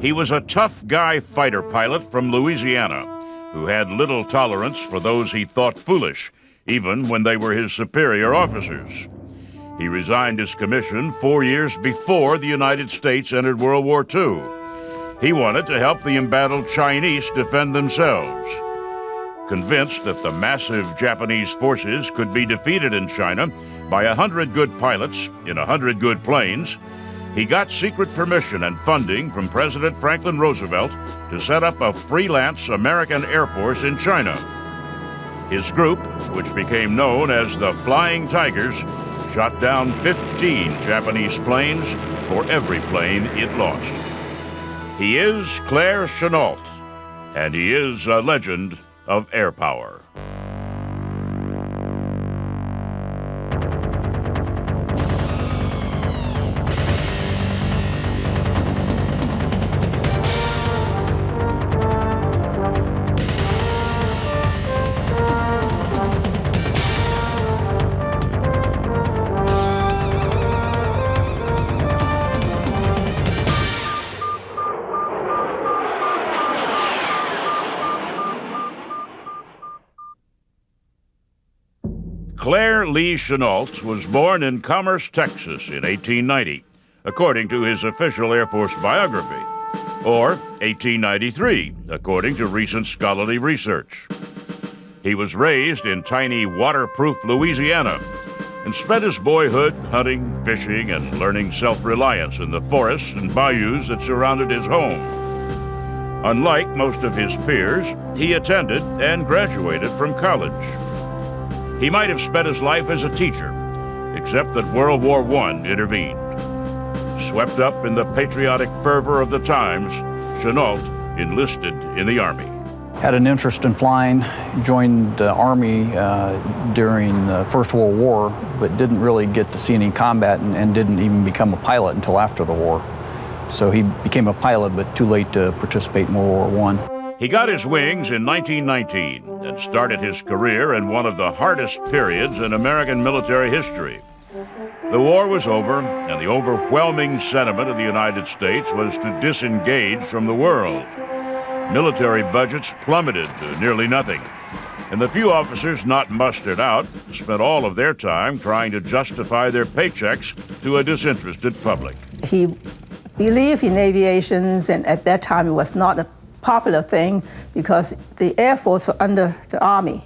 He was a tough guy fighter pilot from Louisiana who had little tolerance for those he thought foolish, even when they were his superior officers. He resigned his commission 4 years before the United States entered World War II. He wanted to help the embattled Chinese defend themselves. Convinced that the massive Japanese forces could be defeated in China by 100 good pilots in 100 good planes, he got secret permission and funding from President Franklin Roosevelt to set up a freelance American Air Force in China. His group, which became known as the Flying Tigers, shot down 15 Japanese planes for every plane it lost. He is Claire Chennault, and he is a legend of air power. Claire Lee Chennault was born in Commerce, Texas in 1890, according to his official Air Force biography, or 1893, according to recent scholarly research. He was raised in tiny, waterproof Louisiana and spent his boyhood hunting, fishing, and learning self-reliance in the forests and bayous that surrounded his home. Unlike most of his peers, he attended and graduated from college. He might have spent his life as a teacher, except that World War I intervened. Swept up in the patriotic fervor of the times, Chennault enlisted in the Army. Had an interest in flying, joined the Army during the First World War, but didn't really get to see any combat and didn't even become a pilot until after the war. So he became a pilot, but too late to participate in World War I. He got his wings in 1919 and started his career in one of the hardest periods in American military history. The war was over, and the overwhelming sentiment of the United States was to disengage from the world. Military budgets plummeted to nearly nothing, and the few officers not mustered out spent all of their time trying to justify their paychecks to a disinterested public. He believed in aviation, and at that time it was not a popular thing because the Air Force was under the Army,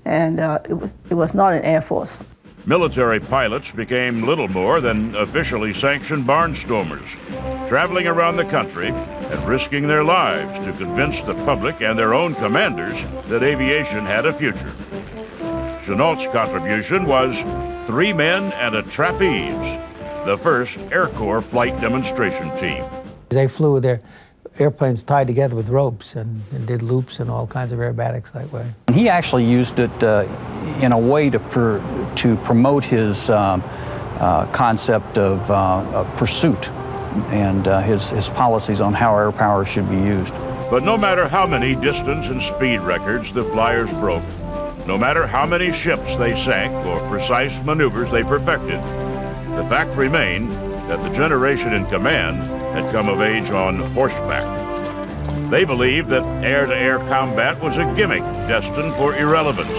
and it was not an Air Force. Military pilots became little more than officially sanctioned barnstormers, traveling around the country and risking their lives to convince the public and their own commanders that aviation had a future. Chennault's contribution was 3 men and a trapeze, the first Air Corps flight demonstration team. They flew with their airplanes tied together with ropes and did loops and all kinds of aerobatics that way. He actually used it in a way to promote his concept of pursuit and his policies on how air power should be used. But no matter how many distance and speed records the flyers broke, no matter how many ships they sank or precise maneuvers they perfected, the fact remained that the generation in command had come of age on horseback. They believed that air-to-air combat was a gimmick destined for irrelevance,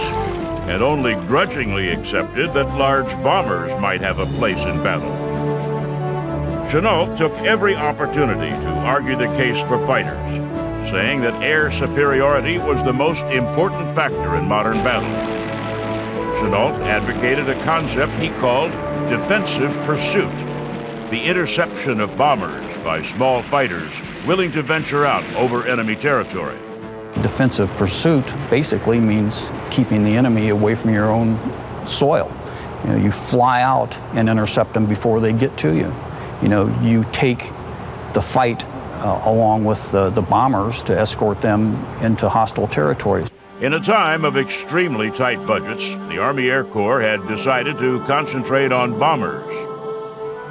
and only grudgingly accepted that large bombers might have a place in battle. Chennault took every opportunity to argue the case for fighters, saying that air superiority was the most important factor in modern battle. Chennault advocated a concept he called defensive pursuit, the interception of bombers by small fighters willing to venture out over enemy territory. Defensive pursuit basically means keeping the enemy away from your own soil. You know, you fly out and intercept them before they get to you. You know, you take the fight along with the bombers to escort them into hostile territories. In a time of extremely tight budgets, the Army Air Corps had decided to concentrate on bombers.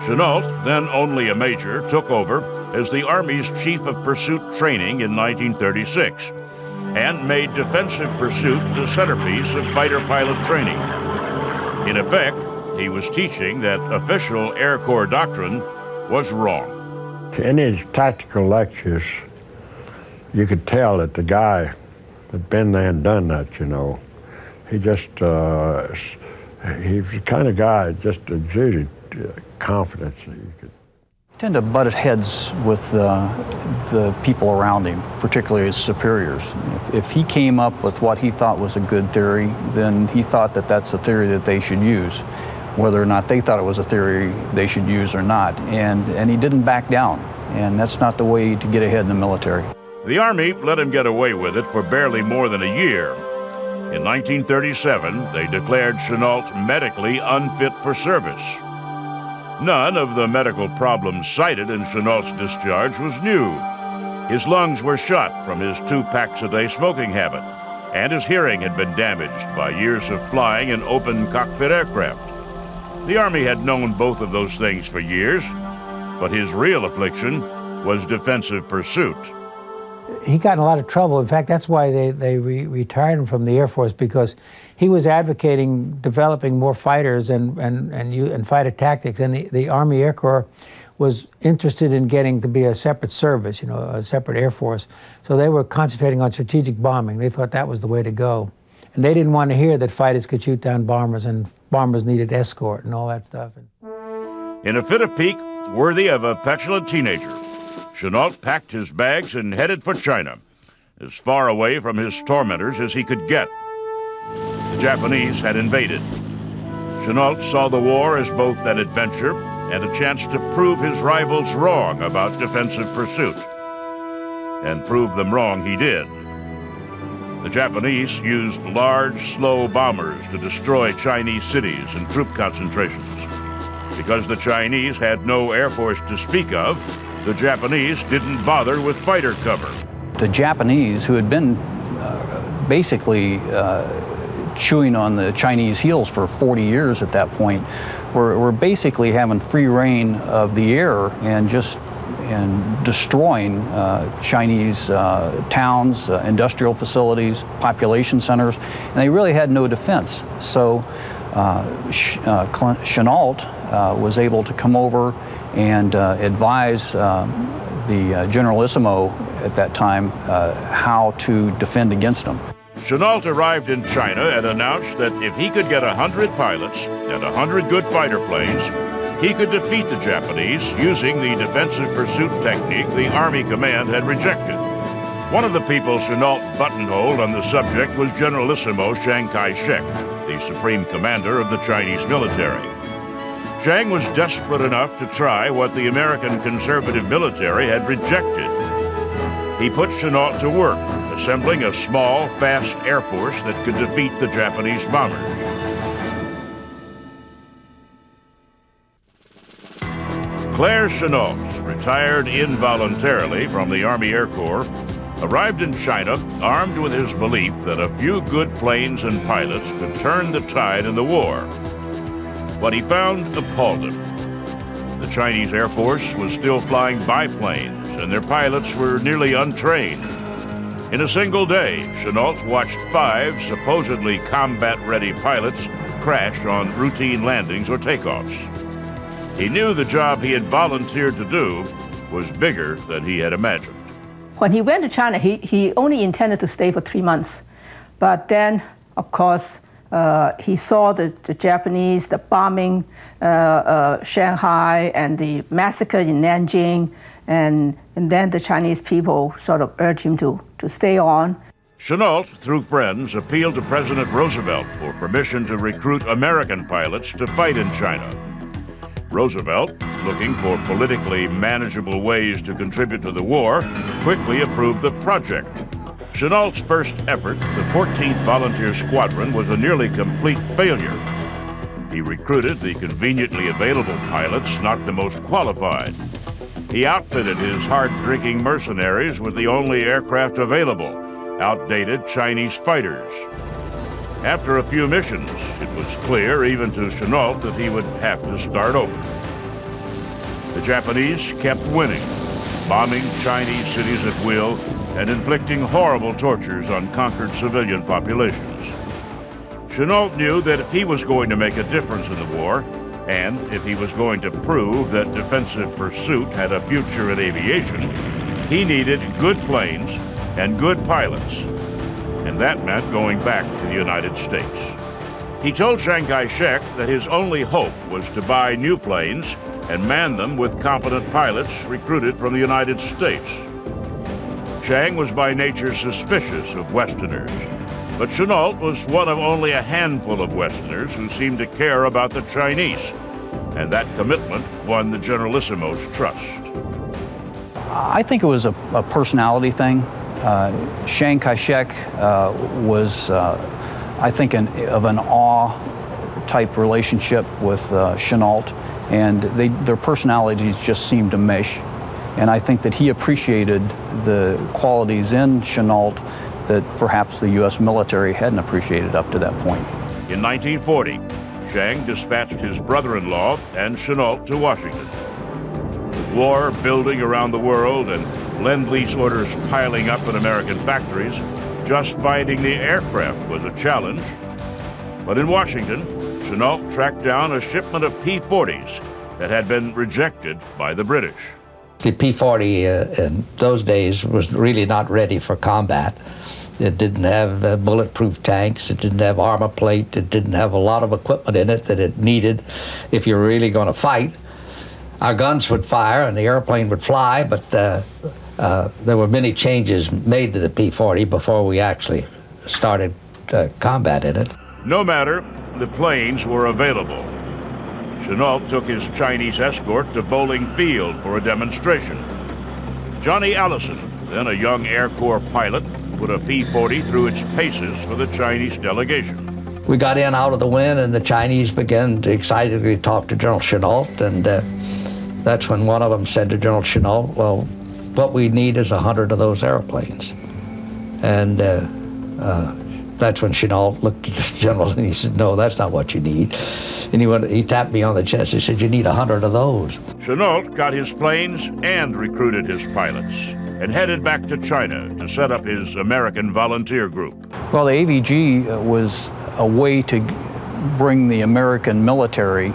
Chennault, then only a major, took over as the Army's Chief of Pursuit Training in 1936 and made defensive pursuit the centerpiece of fighter pilot training. In effect, he was teaching that official Air Corps doctrine was wrong. In his tactical lectures, you could tell that the guy had been there and done that, you know. He just, he was the kind of guy that just exuded confidence. Tend to butt heads with the people around him, particularly his superiors. If he came up with what he thought was a good theory, then he thought that that's a theory that they should use, whether or not they thought it was a theory they should use or not. And he didn't back down, and that's not the way to get ahead in the military. The Army let him get away with it for barely more than a year. In 1937, they declared Chennault medically unfit for service. None of the medical problems cited in Chennault's discharge was new. His lungs were shot from his 2 packs a day smoking habit, and his hearing had been damaged by years of flying in open cockpit aircraft. The Army had known both of those things for years, but his real affliction was defensive pursuit. He got in a lot of trouble. In fact, that's why they retired him from the Air Force, because he was advocating developing more fighters and fighter tactics, and the Army Air Corps was interested in getting to be a separate service, you know, a separate Air Force. So they were concentrating on strategic bombing. They thought that was the way to go. And they didn't want to hear that fighters could shoot down bombers and bombers needed escort and all that stuff. In a fit of pique worthy of a petulant teenager, Chennault packed his bags and headed for China, as far away from his tormentors as he could get. The Japanese had invaded. Chennault saw the war as both an adventure and a chance to prove his rivals wrong about defensive pursuit. And prove them wrong he did. The Japanese used large, slow bombers to destroy Chinese cities and troop concentrations. Because the Chinese had no Air Force to speak of, the Japanese didn't bother with fighter cover. The Japanese, who had been basically chewing on the Chinese heels for 40 years at that point, were basically having free reign of the air and destroying Chinese towns, industrial facilities, population centers, and they really had no defense. So Chennault was able to come over and advise the Generalissimo at that time how to defend against them. Chennault arrived in China and announced that if he could get 100 pilots and 100 good fighter planes, he could defeat the Japanese using the defensive pursuit technique the Army command had rejected. One of the people Chennault buttonholed on the subject was Generalissimo Chaing-kai Shek, the supreme commander of the Chinese military. Chiang was desperate enough to try what the American conservative military had rejected. He put Chennault to work, assembling a small, fast air force that could defeat the Japanese bombers. Claire Chennault, retired involuntarily from the Army Air Corps, arrived in China armed with his belief that a few good planes and pilots could turn the tide in the war. What he found appalled him. The Chinese Air Force was still flying biplanes, and their pilots were nearly untrained. In a single day, Chennault watched 5 supposedly combat-ready pilots crash on routine landings or takeoffs. He knew the job he had volunteered to do was bigger than he had imagined. When he went to China, he only intended to stay for 3 months. But then, of course, he saw the Japanese, the bombing Shanghai and the massacre in Nanjing, and then the Chinese people sort of urged him to stay on. Chennault, through friends, appealed to President Roosevelt for permission to recruit American pilots to fight in China. Roosevelt, looking for politically manageable ways to contribute to the war, quickly approved the project. Chennault's first effort, the 14th Volunteer Squadron, was a nearly complete failure. He recruited the conveniently available pilots, not the most qualified. He outfitted his hard-drinking mercenaries with the only aircraft available, outdated Chinese fighters. After a few missions, it was clear even to Chennault that he would have to start over. The Japanese kept winning, bombing Chinese cities at will and inflicting horrible tortures on conquered civilian populations. Chennault knew that if he was going to make a difference in the war, And if he was going to prove that defensive pursuit had a future in aviation, he needed good planes and good pilots. And that meant going back to the United States. He told Chaing-kai Shek that his only hope was to buy new planes and man them with competent pilots recruited from the United States. Chang was by nature suspicious of Westerners, but Chennault was one of only a handful of Westerners who seemed to care about the Chinese, and that commitment won the Generalissimo's trust. I think it was a personality thing. Chaing-kai Shek was, I think, of an awe-type relationship with Chennault, and their personalities just seemed to mesh. And I think that he appreciated the qualities in Chennault that perhaps the U.S. military hadn't appreciated up to that point. In 1940, Chang dispatched his brother-in-law and Chennault to Washington. With war building around the world and Lend-Lease orders piling up in American factories, just finding the aircraft was a challenge. But in Washington, Chennault tracked down a shipment of P-40s that had been rejected by the British. The P-40 in those days was really not ready for combat. It didn't have bulletproof tanks, it didn't have armor plate, it didn't have a lot of equipment in it that it needed if you're really going to fight. Our guns would fire and the airplane would fly, but there were many changes made to the P-40 before we actually started combat in it. No matter, the planes were available. Chennault took his Chinese escort to Bowling Field for a demonstration. Johnny Allison, then a young Air Corps pilot, put a P-40 through its paces for the Chinese delegation. We got in out of the wind, and the Chinese began to excitedly talk to General Chennault, and that's when one of them said to General Chennault, well, what we need is 100 of those airplanes. And that's when Chennault looked at the general and he said, no, that's not what you need. And he tapped me on the chest. He said, you need 100 of those. Chennault got his planes and recruited his pilots and headed back to China to set up his American volunteer group. Well, the AVG was a way to bring the American military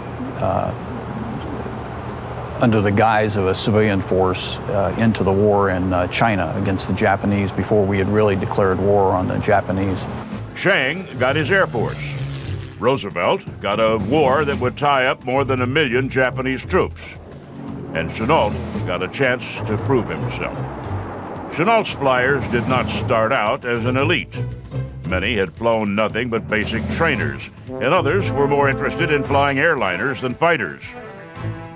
under the guise of a civilian force into the war in China against the Japanese before we had really declared war on the Japanese. Chang got his Air Force. Roosevelt got a war that would tie up more than 1 million Japanese troops. And Chennault got a chance to prove himself. Chennault's flyers did not start out as an elite. Many had flown nothing but basic trainers, and others were more interested in flying airliners than fighters.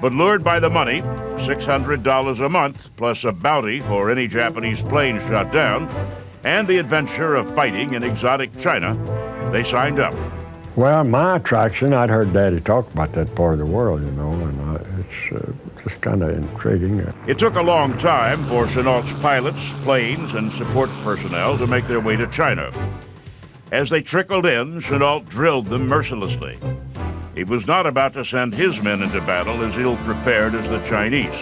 But lured by the money, $600 a month, plus a bounty for any Japanese plane shot down, and the adventure of fighting in exotic China, they signed up. Well, my attraction, I'd heard Daddy talk about that part of the world, you know, and it's just kind of intriguing. It took a long time for Chennault's pilots, planes, and support personnel to make their way to China. As they trickled in, Chennault drilled them mercilessly. He was not about to send his men into battle as ill-prepared as the Chinese.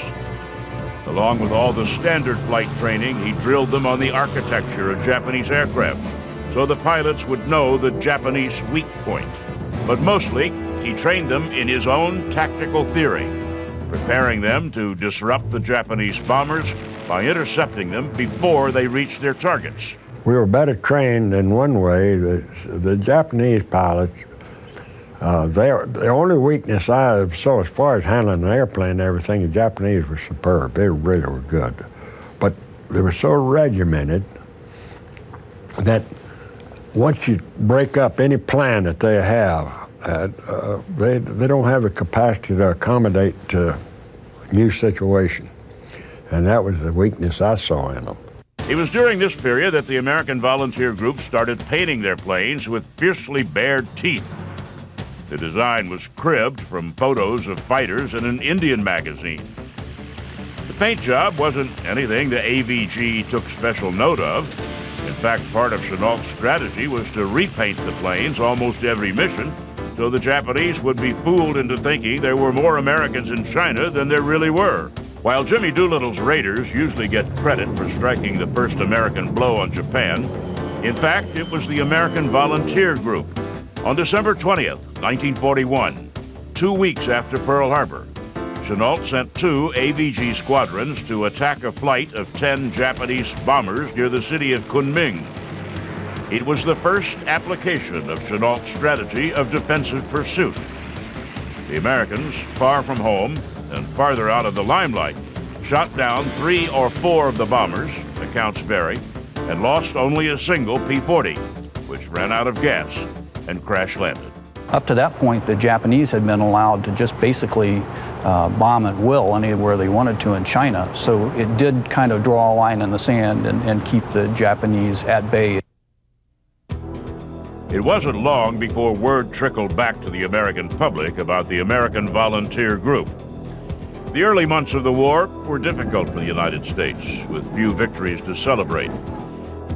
Along with all the standard flight training, he drilled them on the architecture of Japanese aircraft, so the pilots would know the Japanese weak point. But mostly, he trained them in his own tactical theory, preparing them to disrupt the Japanese bombers by intercepting them before they reached their targets. We were better trained in one way. The Japanese pilots, the only weakness I saw as far as handling an airplane and everything, the Japanese were superb. They really were good. But they were so regimented that once you break up any plan that they have, they don't have the capacity to accommodate to new situation. And that was the weakness I saw in them. It was during this period that the American volunteer group started painting their planes with fiercely bared teeth. The design was cribbed from photos of fighters in an Indian magazine. The paint job wasn't anything the AVG took special note of. In fact, part of Chennault's strategy was to repaint the planes almost every mission, so the Japanese would be fooled into thinking there were more Americans in China than there really were. While Jimmy Doolittle's Raiders usually get credit for striking the first American blow on Japan, in fact, it was the American Volunteer Group. On December 20th, 1941, 2 weeks after Pearl Harbor, Chennault sent 2 AVG squadrons to attack a flight of 10 Japanese bombers near the city of Kunming. It was the first application of Chennault's strategy of defensive pursuit. The Americans, far from home and farther out of the limelight, shot down 3 or 4 of the bombers, accounts vary, and lost only a single P-40, which ran out of gas and crash-landed. Up to that point, the Japanese had been allowed to just basically bomb at will anywhere they wanted to in China. So it did kind of draw a line in the sand and keep the Japanese at bay. It wasn't long before word trickled back to the American public about the American Volunteer Group. The early months of the war were difficult for the United States, with few victories to celebrate.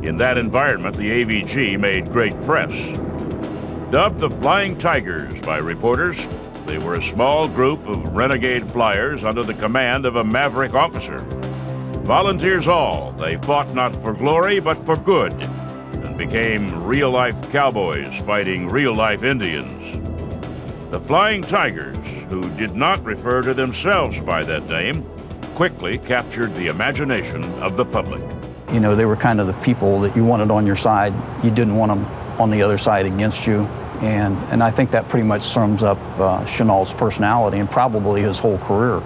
In that environment, the AVG made great press. Dubbed the Flying Tigers by reporters, they were a small group of renegade flyers under the command of a maverick officer. Volunteers all, they fought not for glory, but for good, and became real-life cowboys fighting real-life Indians. The Flying Tigers, who did not refer to themselves by that name, quickly captured the imagination of the public. You know, they were kind of the people that you wanted on your side. You didn't want them on the other side against you. And I think that pretty much sums up Chennault's personality and probably his whole career.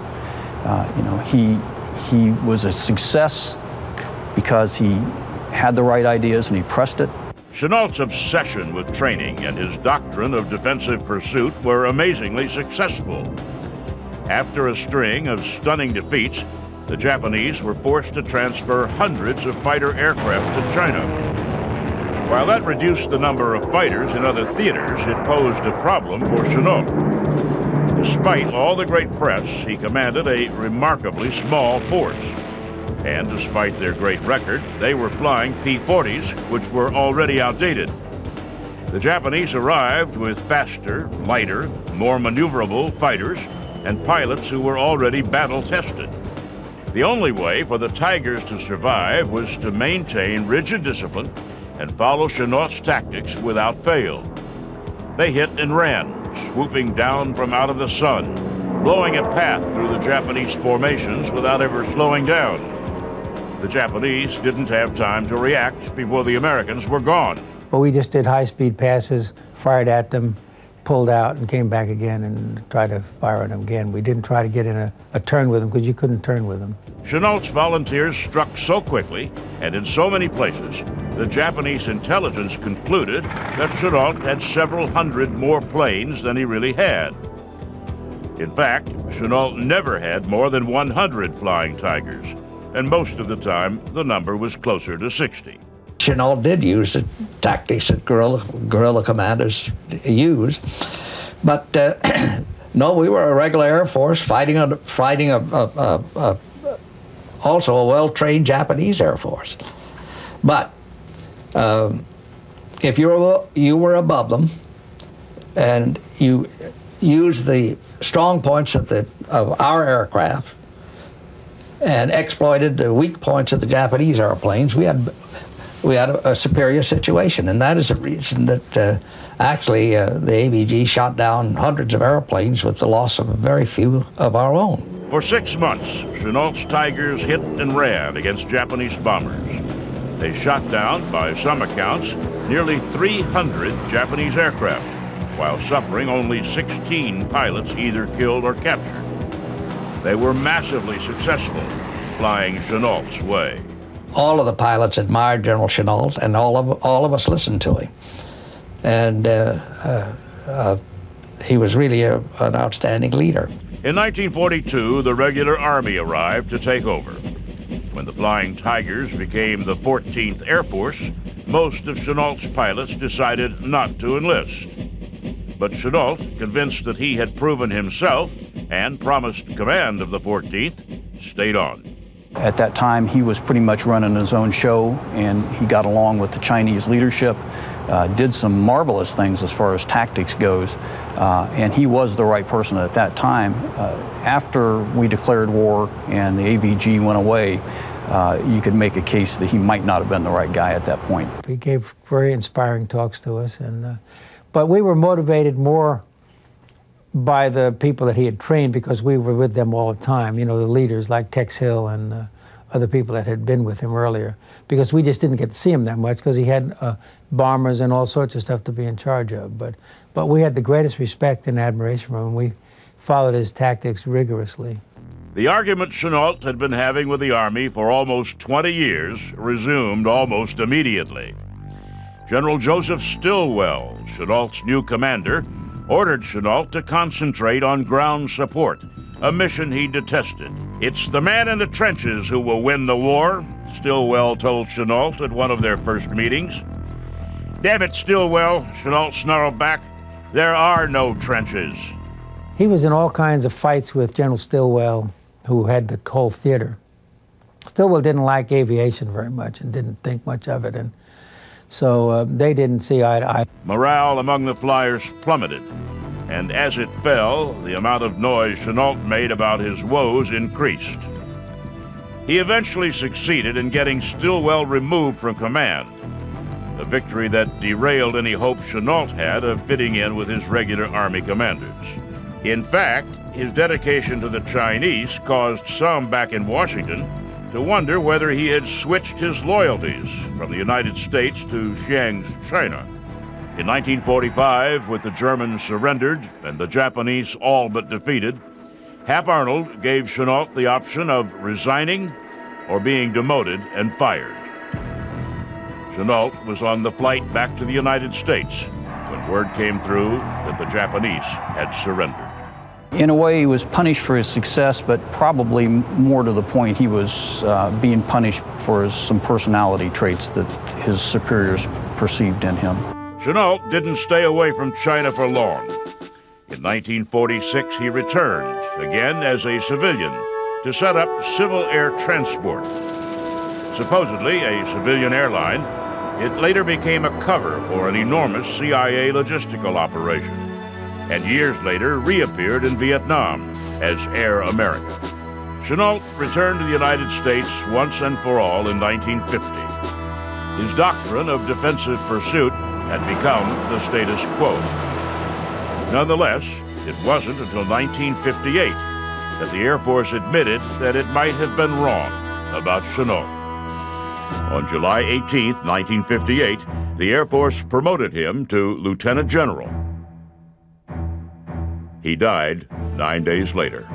You know, he was a success because he had the right ideas and he pressed it. Chennault's obsession with training and his doctrine of defensive pursuit were amazingly successful. After a string of stunning defeats, the Japanese were forced to transfer hundreds of fighter aircraft to China. While that reduced the number of fighters in other theaters, it posed a problem for Chennault. Despite all the great press, he commanded a remarkably small force. And despite their great record, they were flying P-40s, which were already outdated. The Japanese arrived with faster, lighter, more maneuverable fighters and pilots who were already battle-tested. The only way for the Tigers to survive was to maintain rigid discipline and follow Chennault's tactics without fail. They hit and ran, swooping down from out of the sun, blowing a path through the Japanese formations without ever slowing down. The Japanese didn't have time to react before the Americans were gone. But we just did high-speed passes, fired at them, pulled out, and came back again and tried to fire at them again. We didn't try to get in a turn with them because you couldn't turn with them. Chennault's volunteers struck so quickly and in so many places, the Japanese intelligence concluded that Chennault had several hundred more planes than he really had. In fact, Chennault never had more than 100 Flying Tigers, and most of the time, the number was closer to 60. Chennault did use the tactics that guerrilla commanders use, but no, we were a regular Air Force fighting also a well-trained Japanese Air Force. But if you were above them and you used the strong points of our aircraft and exploited the weak points of the Japanese airplanes, we had a superior situation, and that is the reason that actually the AVG shot down hundreds of airplanes with the loss of very few of our own. For 6 months, Chennault's Tigers hit and ran against Japanese bombers. They shot down, by some accounts, nearly 300 Japanese aircraft, while suffering only 16 pilots either killed or captured. They were massively successful, flying Chennault's way. All of the pilots admired General Chennault, and all of us listened to him. And he was really an outstanding leader. In 1942, the regular Army arrived to take over. When the Flying Tigers became the 14th Air Force, most of Chennault's pilots decided not to enlist. But Chennault, convinced that he had proven himself and promised command of the 14th, stayed on. At that time, he was pretty much running his own show, and he got along with the Chinese leadership, did some marvelous things as far as tactics goes, and he was the right person at that time. After we declared war and the AVG went away, you could make a case that he might not have been the right guy at that point. He gave very inspiring talks to us, and but we were motivated more by the people that he had trained, because we were with them all the time, you know, the leaders like Tex Hill and other people that had been with him earlier, because we just didn't get to see him that much because he had bombers and all sorts of stuff to be in charge of. But we had the greatest respect and admiration for him. We followed his tactics rigorously. The argument Chennault had been having with the Army for almost 20 years resumed almost immediately. General Joseph Stilwell, Chennault's new commander, ordered Chennault to concentrate on ground support, a mission he detested. "It's the man in the trenches who will win the war," Stilwell told Chennault at one of their first meetings. "Damn it, Stilwell," Chennault snarled back, "there are no trenches." He was in all kinds of fights with General Stilwell, who had the whole theater. Stilwell didn't like aviation very much and didn't think much of it, and so they didn't see eye to eye. Morale among the flyers plummeted, and as it fell, the amount of noise Chennault made about his woes increased. He eventually succeeded in getting Stilwell removed from command, a victory that derailed any hope Chennault had of fitting in with his regular Army commanders. In fact, his dedication to the Chinese caused some back in Washington to wonder whether he had switched his loyalties from the United States to Chiang's China. In 1945, with the Germans surrendered and the Japanese all but defeated, Hap Arnold gave Chennault the option of resigning or being demoted and fired. Chennault was on the flight back to the United States when word came through that the Japanese had surrendered. In a way, he was punished for his success, but probably more to the point, he was being punished for some personality traits that his superiors perceived in him. Chennault didn't stay away from China for long. In 1946, he returned, again as a civilian, to set up Civil Air Transport. Supposedly a civilian airline, it later became a cover for an enormous CIA logistical operation, and years later reappeared in Vietnam as Air America. Chennault returned to the United States once and for all in 1950. His doctrine of defensive pursuit had become the status quo. Nonetheless, it wasn't until 1958 that the Air Force admitted that it might have been wrong about Chennault. On July 18, 1958, the Air Force promoted him to Lieutenant General. He died 9 days later.